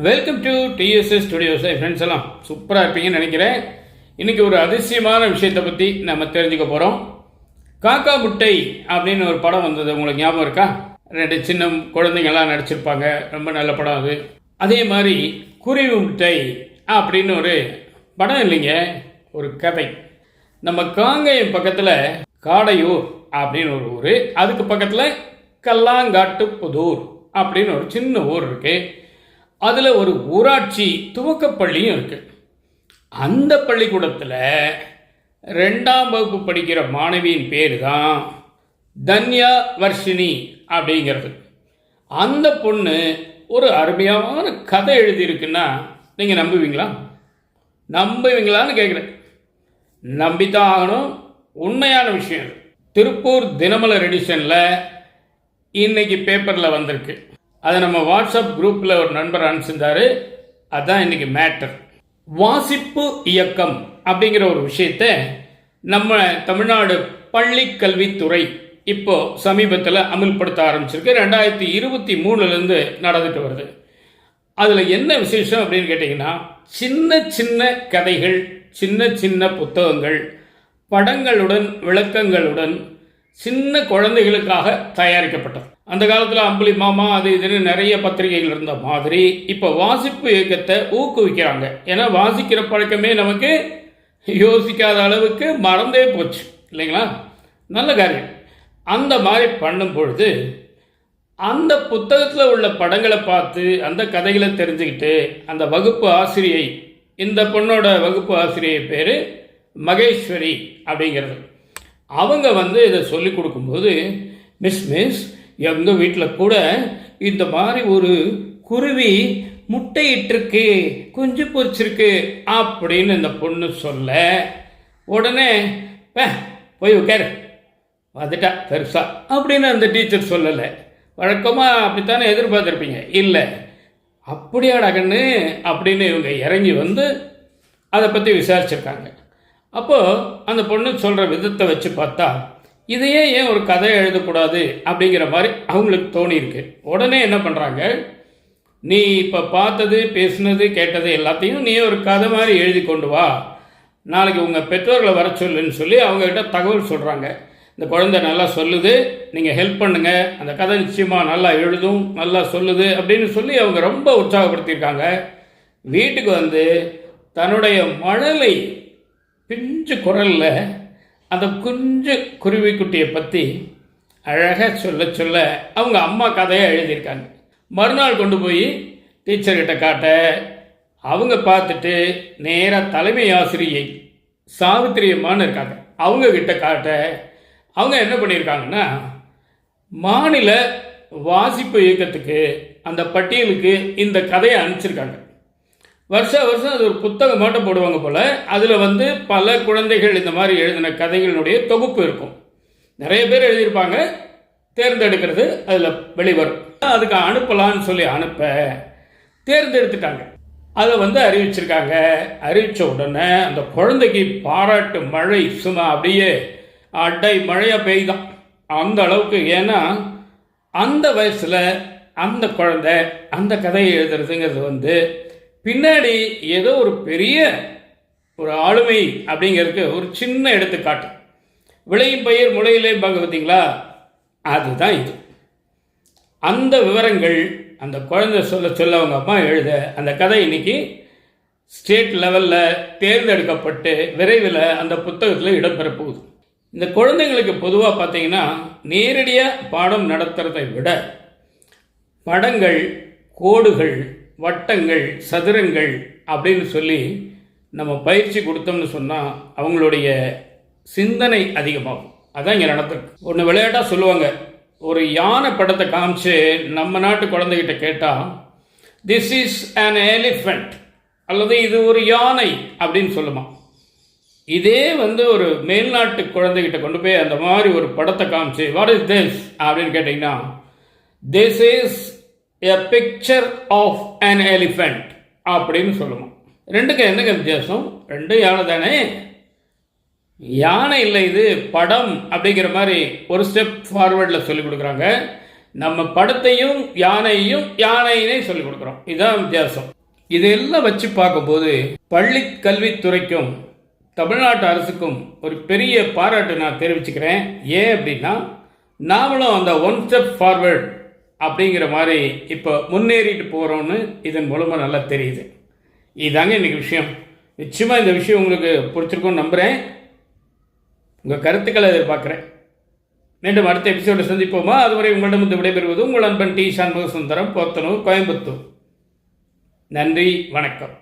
Welcome to TDS studios. Friends எல்லாம் சூப்பராக இருப்பீங்கன்னு நினைக்கிறேன். இன்றைக்கி ஒரு அதிசயமான விஷயத்தை பற்றி நம்ம தெரிஞ்சுக்க போகிறோம். காக்கா முட்டை அப்படின்னு ஒரு படம் வந்தது, உங்களுக்கு ஞாபகம் இருக்கா? 2 சின்ன குழந்தைங்கள்லாம் நடிச்சிருப்பாங்க, ரொம்ப நல்ல படம் அது. அதே மாதிரி குருவி முட்டை அப்படின்னு ஒரு படம் இல்லைங்க, ஒரு கதை. நம்ம காங்கேயம் பக்கத்தில் காடையூர் அப்படின்னு ஒரு ஊர், அதுக்கு பக்கத்தில் கல்லாங்காட்டு புதூர் அப்படின்னு ஒரு சின்ன ஊர் இருக்குது. அதில் ஒரு ஊராட்சி துவக்கப்பள்ளியும் இருக்குது. அந்த பள்ளிக்கூடத்தில் 2ஆம் வகுப்பு படிக்கிற மாணவியின் பேர் தான் தன்யா வர்ஷினி அப்படிங்கிறது. அந்த பொண்ணு ஒரு அருமையான கதை எழுதியிருக்குன்னா நீங்கள் நம்புவீங்களான்னு கேட்குறேன். நம்பித்தான் ஆகணும், உண்மையான விஷயம். திருப்பூர் தினமலர் எடிஷனில் இன்னைக்கு பேப்பரில் வந்திருக்கு. அதை நம்ம வாட்ஸ்அப் குரூப்பில் ஒரு நண்பர் அனுப்பிச்சிருந்தாரு. அதுதான் இன்றைக்கி மேட்டர். வாசிப்பு இயக்கம் அப்படிங்கிற ஒரு விஷயத்தை நம்ம தமிழ்நாடு பள்ளி கல்வித்துறை இப்போ சமீபத்தில் அமல்படுத்த ஆரம்பிச்சிருக்கு. 2023 நடந்துட்டு வருது. அதில் என்ன விசேஷம் அப்படின்னு கேட்டிங்கன்னா, சின்ன சின்ன கதைகள், சின்ன சின்ன புத்தகங்கள், படங்களுடன் விளக்கங்களுடன் சின்ன குழந்தைகளுக்காக தயாரிக்கப்பட்டது. அந்த காலத்தில் அம்புலி மாமா அது இதுன்னு நிறைய பத்திரிகைகள் இருந்த மாதிரி இப்போ வாசிப்பு இயக்கத்தை ஊக்குவிக்கிறாங்க. ஏன்னா வாசிக்கிற பழக்கமே நமக்கு யோசிக்காத அளவுக்கு மறந்தே போச்சு இல்லைங்களா? நல்ல காரியம். அந்த மாதிரி பண்ணும் பொழுது அந்த புத்தகத்தில் உள்ள படங்களை பார்த்து அந்த கதைகளை தெரிஞ்சுக்கிட்டு அந்த வகுப்பு ஆசிரியை, இந்த பொண்ணோட வகுப்பு ஆசிரியை பேர் மகேஸ்வரி அப்படிங்கிறது, அவங்க இதை சொல்லி கொடுக்கும்போது, மிஸ் எங்கள் வீட்டில் கூட இந்த மாதிரி ஒரு குருவி முட்டையிட்டிருக்கு, குஞ்சு பொறிச்சிருக்கு அப்படின்னு இந்த பொண்ணு சொல்ல, உடனே போய் உட்காரு வந்துட்டா பெருசா அப்படின்னு அந்த டீச்சர் சொல்லலை. வழக்கமாக அப்படித்தானே எதிர்பார்த்துருப்பீங்க. இல்லை, அப்படியாடா கண்ணு அப்படின்னு இவங்க இறங்கி அதை பற்றி விசாரிச்சிருக்காங்க. அப்போது அந்த பொண்ணு சொல்கிற விதத்தை வச்சு பார்த்தா, இதையே ஏன் ஒரு கதையை எழுதக்கூடாது அப்படிங்கிற மாதிரி அவங்களுக்கு தோணியிருக்கு. உடனே என்ன பண்ணுறாங்க, நீ இப்போ பார்த்தது, பேசுனது, கேட்டது எல்லாத்தையும் நீ ஒரு கதை மாதிரி எழுதி கொண்டு வா, நாளைக்கு உங்கள் பெற்றோர்களை வர சொல்லுன்னு சொல்லி அவங்ககிட்ட தகவல் சொல்கிறாங்க. இந்த குழந்தை நல்லா சொல்லுது, நீங்கள் ஹெல்ப் பண்ணுங்கள், அந்த கதை நிச்சயமாக நல்லா எழுதும், நல்லா சொல்லுது அப்படின்னு சொல்லி அவங்க ரொம்ப உற்சாகப்படுத்தியிருக்காங்க. வீட்டுக்கு தன்னுடைய மழலை பிஞ்சு குரலில் அந்த குஞ்சு குருவிக்குட்டியை பற்றி அழகாக சொல்ல அவங்க அம்மா கதையாக எழுதியிருக்காங்க. மறுநாள் கொண்டு போய் டீச்சர்கிட்ட காட்ட, அவங்க பார்த்துட்டு நேராக தலைமை ஆசிரியை சாவித்திரி அம்மான்னு இருக்காங்க, அவங்கக்கிட்ட காட்ட, அவங்க என்ன பண்ணியிருக்காங்கன்னா, மாநில வாசிப்பு இயக்கத்துக்கு அந்த பட்டியலுக்கு இந்த கதையை அனுப்பிச்சிருக்காங்க. வருஷம் அது ஒரு புத்தகம் மட்டும் போடுவாங்க போல். அதில் பல குழந்தைகள் இந்த மாதிரி எழுதின கதைகளினுடைய தொகுப்பு இருக்கும். நிறைய பேர் எழுதியிருப்பாங்க, தேர்ந்தெடுக்கிறது அதில் வெளிவரும். அதுக்கு அனுப்பலான்னு சொல்லி அனுப்ப தேர்ந்தெடுத்துட்டாங்க. அதை அறிவிச்சிருக்காங்க. அறிவித்த உடனே அந்த குழந்தைக்கு பாராட்டு மழை சும்மா அப்படியே அடை மழையாக பெய்தான் அந்த அளவுக்கு. ஏன்னா அந்த வயசில் அந்த குழந்தை அந்த கதையை எழுதுறதுங்கிறது பின்னாடி ஏதோ ஒரு பெரிய ஒரு ஆளுமை அப்படிங்கிறதுக்கு ஒரு சின்ன எடுத்துக்காட்டு. விளையும் பயிர் முளையிலே பார்த்தீங்களா, அதுதான் இது. அந்த விவரங்கள் அந்த குழந்தை சொல்ல அவங்க அம்மா எழுத அந்த கதை இன்னைக்கு ஸ்டேட் லெவலில் தேர்ந்தெடுக்கப்பட்டு விரைவில் அந்த புத்தகத்தில் இடம்பெற போகுது. இந்த குழந்தைங்களுக்கு பொதுவாக பார்த்தீங்கன்னா, நேரடியாக பாடம் நடத்துறதை விட படங்கள், கோடுகள், வட்டங்கள், சதுரங்கள் அப்படின்னு சொல்லி நம்ம பயிற்சி கொடுத்தோம்னு சொன்னால் அவங்களுடைய சிந்தனை அதிகமாகும். அதான் இங்கே நடந்திருக்கு. ஒன்று விளையாட்டாக சொல்லுவாங்க, ஒரு யானை படத்தை காமிச்சு நம்ம நாட்டு குழந்தைகிட்ட கேட்டால், திஸ் இஸ் an elephant அல்லது இது ஒரு யானை அப்படின்னு சொல்லுமா. இதே ஒரு மேல்நாட்டு குழந்தைகிட்ட கொண்டு போய் அந்த மாதிரி ஒரு படத்தை காமிச்சு, வாட் இஸ் திஸ் அப்படின்னு கேட்டிங்கன்னா, this is a picture of an elephant அப்படின்னு சொல்லுவோம். ரெண்டுக்கு என்னங்க வித்தியாசம்? ரெண்டு யானை தானே. யானை இல்லை, இது படம் அப்படிங்கிற மாதிரி ஒரு ஸ்டெப் ஃபார்வர்டில் சொல்லிக் கொடுக்குறாங்க. நம்ம படத்தையும் யானையையும் யானையினே சொல்லிக் கொடுக்குறோம். இதுதான் வித்தியாசம். இதெல்லாம் வச்சு பார்க்கும்போது பள்ளி கல்வித்துறைக்கும் தமிழ்நாட்டு அரசுக்கும் ஒரு பெரிய பாராட்டு நான் தெரிவிச்சுக்கிறேன். ஏன் அப்படின்னா, நாமளும் அந்த ஒன் ஸ்டெப் ஃபார்வர்ட் அப்படிங்கிற மாதிரி இப்போ முன்னேறிட்டு போகிறோன்னு இதன் மூலமாக நல்லா தெரியுது. இதாங்க இன்றைக்கி விஷயம். நிச்சயமாக இந்த விஷயம் உங்களுக்கு பிடிச்சிருக்கும்னு நம்புகிறேன். உங்கள் கருத்துக்களை எதிர்பார்க்குறேன். மீண்டும் அடுத்த எபிசோடு சந்திப்போமா? அதுவரை உங்களிடம் விடைபெறுவது உங்கள் நண்பன் டி. சண்முக சுந்தரம், போத்தனூர், கோயம்புத்தூர். நன்றி, வணக்கம்.